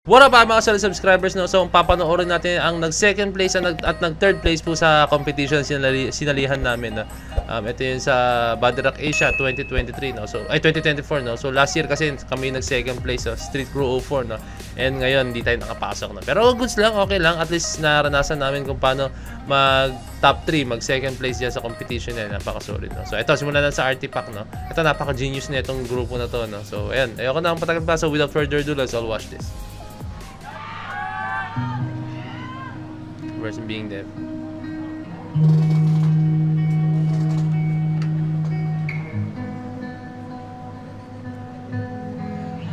What up mga solid subscribers, no? So papanoorin natin ang nag-second place at nag-third place po sa competition sinalihan namin, no? Ito yun sa Badrak Asia 2023, no? So, ay 2024, no? So last year kasi kami nag-second place, so Street Crew 04, no? And ngayon hindi tayo nakapasok, no? Pero goods lang, okay lang. At least naranasan namin kung paano mag-top 3, mag-second place dyan sa competition yan. Napaka-solid, no? So ito, simulan na sa Artifact, no? Ito, napaka-genius na itong grupo na to, no? So ayan, ayoko na ang patagal pa. So without further ado, let's all watch this. Person being deaf.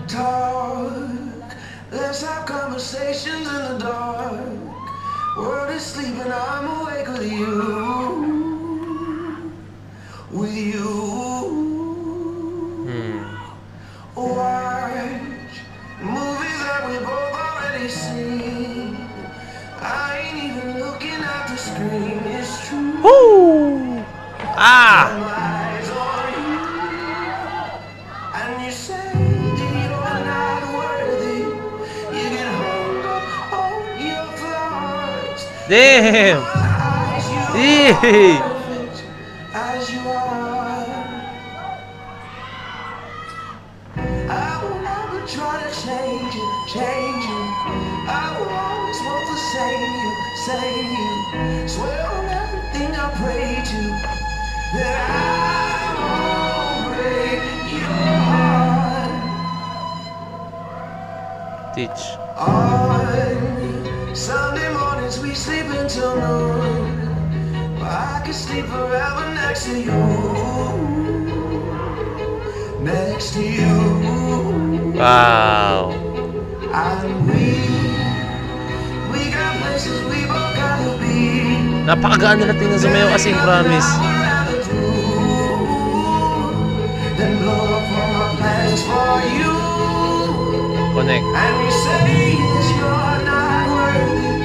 Talk, let's have conversations in the dark. World is sleeping, I'm awake with you. With you. Watch movies that we both already seen. I ain't even looking at the screen, it's true. Woo! Ah! My eyes on you. And you say you're not worthy. You get hung up on your flaws. Damn! As you Eee! are, perfect as you are. I will never try to change you, change you. I will always want to save you, save you. Swear on everything I pray to that I won't break your heart. Teach. On Sunday mornings we sleep until noon. But I could sleep forever next to you. Next to you. Wow! And we got places we both gotta be. Napakagaan nila tingnan sa mayo kasing promise. Then blow up all my plans for you. Connect. And you say that you're not worthy.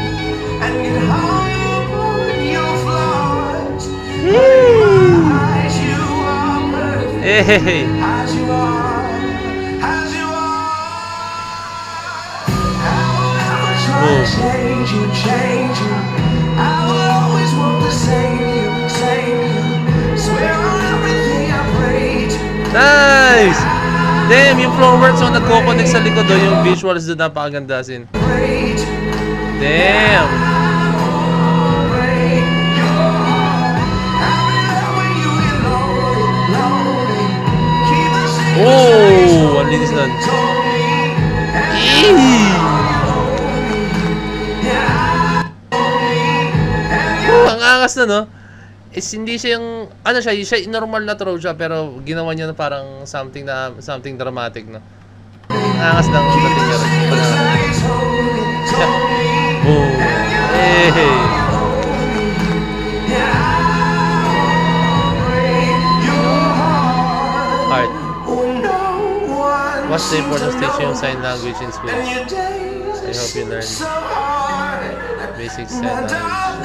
And get hung up on your flaws. But in my eyes you are perfect. Hey! As you are, as you are. I will never try to change you, change you. I will always want to save you, save you. Swear on everything I pray to. Nice! Damn, yung floor works so nagko-connect sa likod doon, yung visuals doon napakaganda sin. Pray to. Damn! Break your heart. I'll be there when you get lonely, lonely. Keep the secrets Oh! Ang linis nun. told me. Eee! Ang angas na, no? Is hindi siya yung ano siya normal na throw siya pero ginawa niya na parang something dramatic, no? Ang angas ng dating niya rin. Oh. Hey. Art. What's the importance of teaching sign language in schools? I hope you learn basic sign language.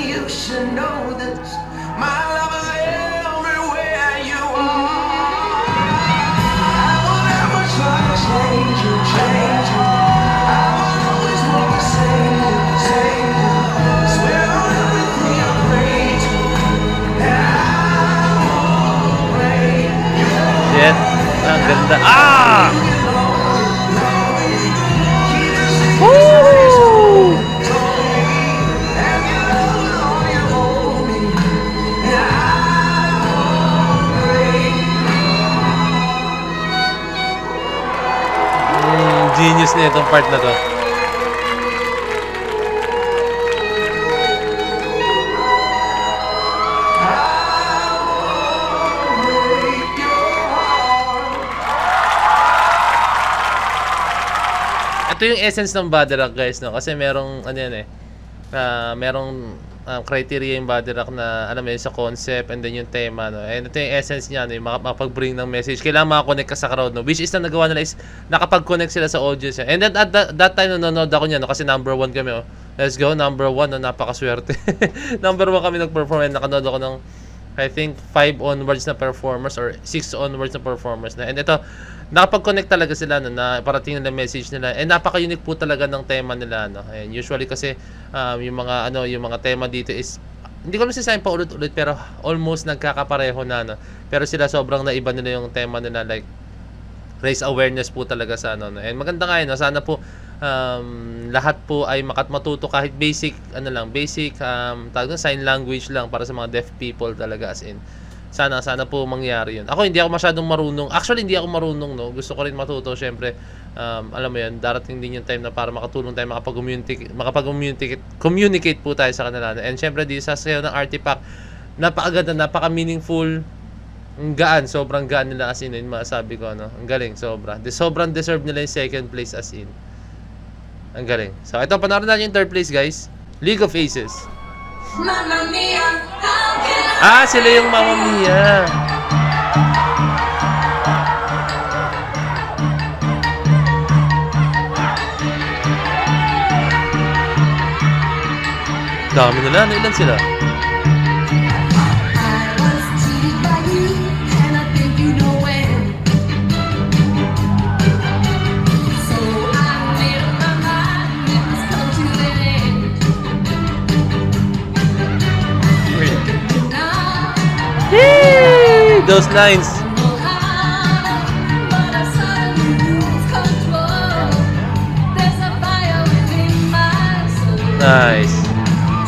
You should know this. My love is everywhere you are. I will never try to change you, change you. I will always want to save you, save you. Swear on everything I pray to. I won't break your Shit. Ang ganda. Ah! Woo! Genius na itong part na to. Ito yung essence ng Badrak, guys, no? Kasi merong ano yan merong criteria yung Badrak na alam mo yun sa concept and then yung tema, no? And ito yung essence niya, no? Yung makapag-bring ng message. Kailangan makakonect ka sa crowd, no? Which is na nagawa nila is nakapag-connect sila sa audience. And then at that time nanonood ako niya, no? Kasi number 1 kami, oh. Let's go, number 1, no? Napakaswerte. Number 1 kami nag-perform and nakanood ako ng I think 5 onwards na performers or 6 onwards na performers na. And ito, nakapag-connect talaga sila no, na parating nila message nila. And napaka-unique po talaga ng tema nila no. Ayan, usually kasi yung mga tema dito is hindi ko masasayang pa ulit-ulit pero almost nagkakapareho na no. Pero sila sobrang naiba nila yung tema nila, like raise awareness po talaga sa ano no. And maganda nga yun, no? Sana po lahat po ay matuto kahit basic tawag na sign language lang para sa mga deaf people talaga, as in sana po mangyari yun. Ako hindi ako masyadong marunong. Actually hindi ako marunong no. Gusto ko rin matuto syempre. Alam mo yun, darating din yung time na para makatulong tayo makapag-communicate po tayo sa kanila. And syempre di sa sayo ng artifact, napakaganda, napaka-meaningful, ang gaan, sobrang gaan nila as in, yun masabi ko no. Ang galing, sobrang deserve nila yung second place as in. Ang galing. So ito, panoorin natin yung third place guys. League of Aces. Mamma mia, how can I Sila yung Mamma Mia. Dami nila. Ano ilan sila? was cheated by you, and I think you know it. So I made up my mind, it must come to an end. Now Yay! Those lines. I know how, but I suddenly lose control. There's a fire within my soul. Nice.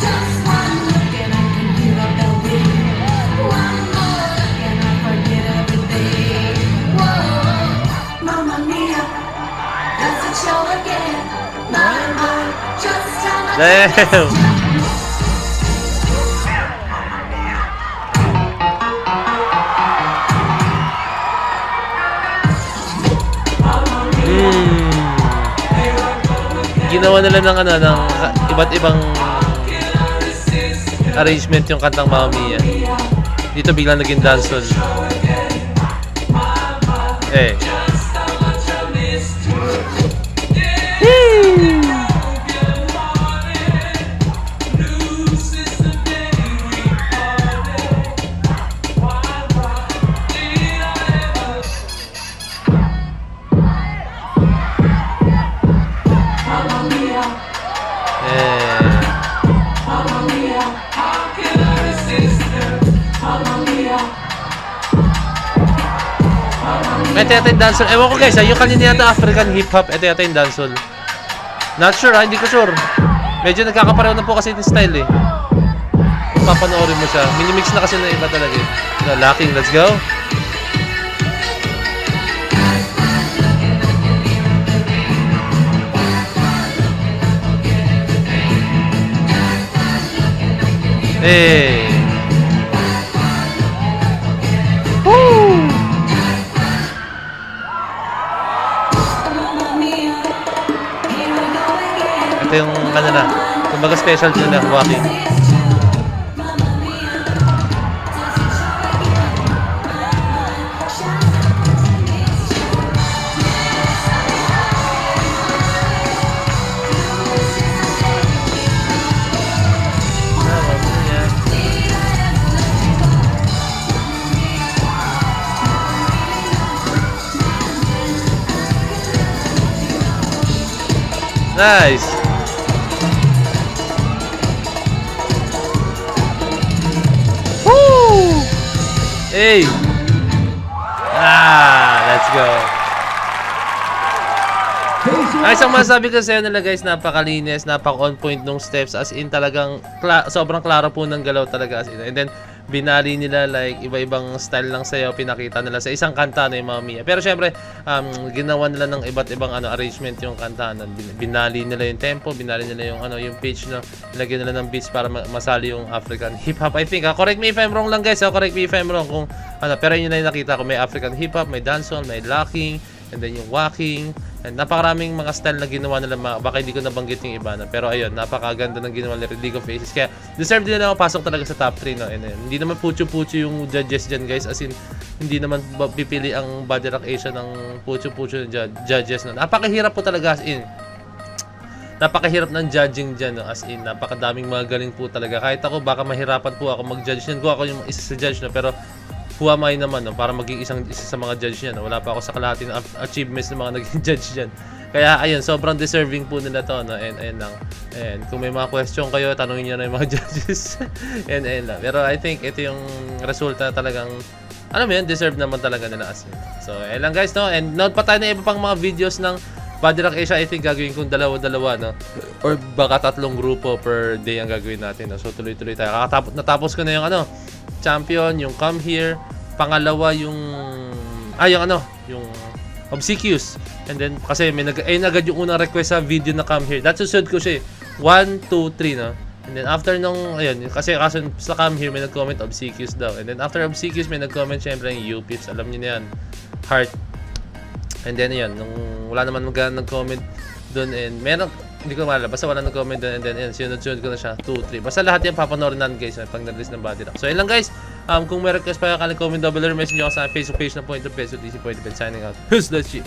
Just one look and I can give up the wind. One more look and I forget everything. Whoa, Mamma Mia, does it show again? My, just how much Damn. Ginawa nila ng iba't ibang arrangement yung kantang Mamma Mia. Dito biglang naging dancehall. Ito yata yung dancehall. Ewan ko guys, yung kanina yata African hip-hop. Ito yata yung dancehall. Not sure hindi ko sure. Medyo nagkakapareho na po kasi yung style eh. Kung papanoorin mo siya. Minimix na kasi na iba talaga eh. Locking, let's go. Hey. Woo! Ito yung kanila. Kumbaga special nila, walking. Nice. Woo! Hey. Let's go. Ay, isang masasabi ko sa'yo nila guys, napakalinis, napaka-on point nung steps, as in talagang sobrang klaro po ng galaw talaga, as in. And then, binali nila like iba-ibang style lang sa'yo, pinakita nila sa isang kanta na yung Mamma Mia. Pero syempre, ginawa nila ng iba't ibang arrangement yung kanta. Binali nila yung tempo, binali nila yung yung pitch, no. Nilagyan nila ng beats para masali yung African hip-hop. I think, correct me if I'm wrong lang guys, correct me if I'm wrong kung pero yun na yung nakita ko, may African hip-hop, may dancehall, may locking, and then yung walking. And napakaraming mga style na ginawa nila, baka hindi ko nabanggit yung iba na. Pero ayun, napakaganda ng ginawa nila League of Aces. Kaya deserve din nila pasok talaga sa top 3, no. And hindi naman pucho-pucho yung judges dyan guys, as in hindi naman pipili ang Body Rock Asia ng pucho-pucho ng judges, no. Napakahirap po talaga, as in napakahirap ng judging dyan, no. As in napakadaming mga galing po talaga. Kahit ako baka mahirapan po ako mag-judge yan, ako yung isa sa judge, no. Pero who am I naman, no? Para maging isa sa mga judge niya, no? Wala pa ako sa kalahati ng achievements ng mga naging judge dyan. Kaya ayun, sobrang deserving po nila to, no? And lang. And kung may mga question kayo, tanungin niyo na yung mga judges. and lang. Pero I think ito yung resulta na talagang, ano mo yun, deserve naman talaga nila as yun. So, ayun lang guys, no? And note pa tayo na iba pang mga videos ng Body Rock Asia. I think gagawin kong dalawa-dalawa, no? Or baka 3 grupo per day ang gagawin natin, no? So, tuloy-tuloy tayo. Natapos ko na yung ano, champion, yung come here. Pangalawa yung yung obsequious. And then kasi may agad yung unang request sa video na come here. That's susunod ko siya 1, 2, 3, no? And then after nung ayun, kasi sa come here may nag-comment obsequious daw. And then after obsequious may nag-comment syempre yung UPips. Alam niyo na yan. Heart. And then yun, nung wala naman nag-comment doon, and meron, hindi ko maalala, basta wala nag-comment doon, and then yun, sunod ko na siya 2, 3. Basta lahat yan papanoorin natin guys, pag na-release ng Body Rock. So yun lang guys, kung may request pa kayo, comment down below, message nyo ako sa Facebook page na Point of Peso, DC Point of Signing out. Peace, let's see.